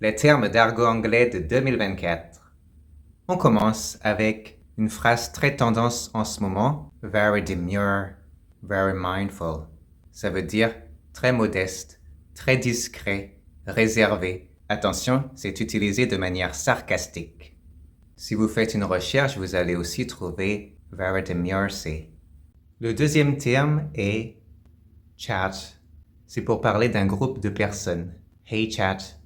Les termes d'argot anglais de 2024. On commence avec une phrase très tendance en ce moment, very demure, very mindful. Ça veut dire très modeste, très discret, réservé. Attention, c'est utilisé de manière sarcastique. Si vous faites une recherche, vous allez aussi trouver very demure. Le deuxième terme est chat. C'est pour parler d'un groupe de personnes. Hey chat.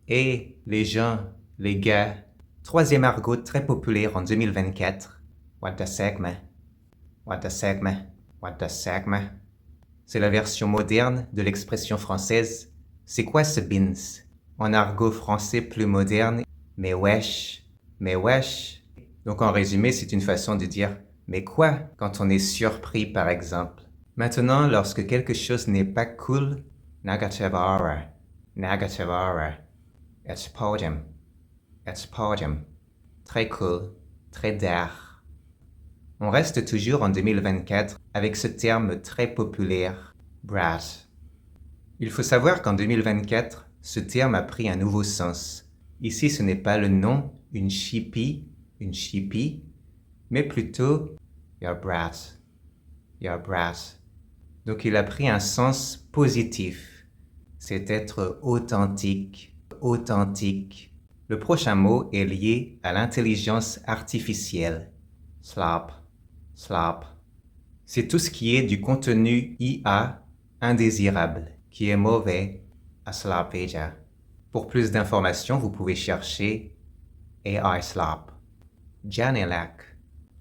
Et les gens, les gars. Troisième argot très populaire en 2024. What the heck, man? What the heck, man? What the heck, man? C'est la version moderne de l'expression française. C'est quoi ce bins? En argot français plus moderne, mais wesh, mais wesh. Donc en résumé, c'est une façon de dire mais quoi quand on est surpris par exemple. Maintenant, lorsque quelque chose n'est pas cool, negative aura, negative aura. It's podium. It's podium. Très cool, très d'art. On reste toujours en 2024 avec ce terme très populaire, brat. Il faut savoir qu'en 2024, ce terme a pris un nouveau sens. Ici, ce n'est pas le nom, une chipie, mais plutôt your brat, your brat. Donc il a pris un sens positif. C'est être authentique, authentique. Le prochain mot est lié à l'intelligence artificielle. Slop, slop. C'est tout ce qui est du contenu IA indésirable, qui est mauvais, à slopeja. Pour plus d'informations, vous pouvez chercher AI slop. Janelac,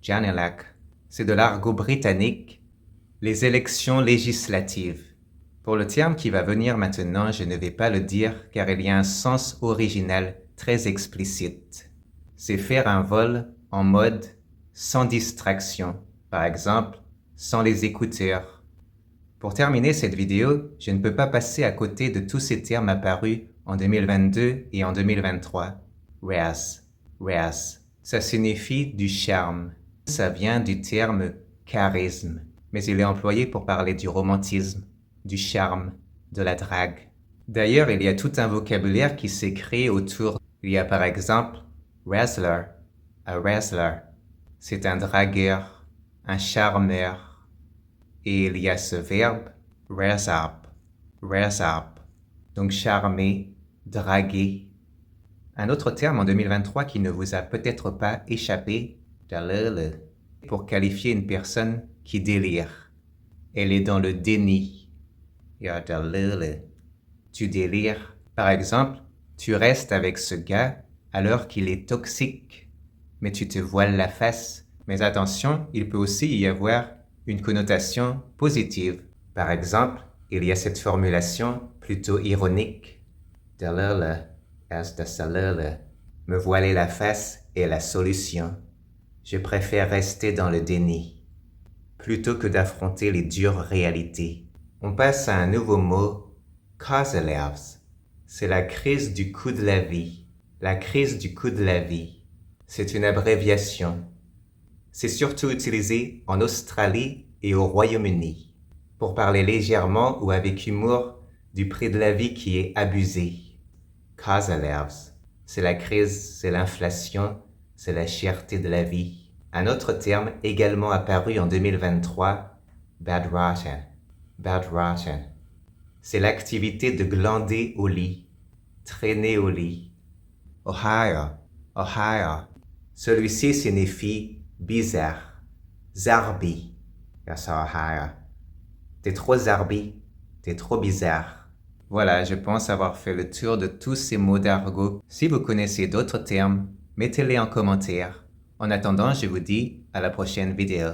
Janelac, c'est de l'argot britannique, les élections législatives. Pour le terme qui va venir maintenant, je ne vais pas le dire car il y a un sens original très explicite. C'est faire un vol en mode sans distraction, par exemple, sans les écouteurs. Pour terminer cette vidéo, je ne peux pas passer à côté de tous ces termes apparus en 2022 et en 2023. Raz, raz, ça signifie du charme. Ça vient du terme charisme, mais il est employé pour parler du romantisme, du charme, de la drague. D'ailleurs, il y a tout un vocabulaire qui s'est créé autour. Il y a par exemple razzler, a razzler. C'est un dragueur, un charmeur. Et il y a ce verbe razz up, razz up. Donc charmer, draguer. Un autre terme en 2023 qui ne vous a peut-être pas échappé, delele, pour qualifier une personne qui délire. Elle est dans le déni. Ya delele. Tu délires. Par exemple, tu restes avec ce gars alors qu'il est toxique, mais tu te voiles la face. Mais attention, il peut aussi y avoir une connotation positive. Par exemple, il y a cette formulation plutôt ironique. Delele, as de salele. Me voiler la face est la solution. Je préfère rester dans le déni, plutôt que d'affronter les dures réalités. On passe à un nouveau mot, causalers. C'est la crise du coût de la vie. La crise du coût de la vie. C'est une abréviation. C'est surtout utilisé en Australie et au Royaume-Uni, pour parler légèrement ou avec humour du prix de la vie qui est abusé. Causalers. C'est la crise, c'est l'inflation, c'est la cherté de la vie. Un autre terme également apparu en 2023, bad rotten. Bad rotten. C'est l'activité de glander au lit, traîner au lit. Ohio, Ohio. Celui-ci signifie bizarre, zarbi. Yassa Ohio. T'es trop zarbi, t'es trop bizarre. Voilà, je pense avoir fait le tour de tous ces mots d'argot. Si vous connaissez d'autres termes, mettez-les en commentaire. En attendant, je vous dis à la prochaine vidéo.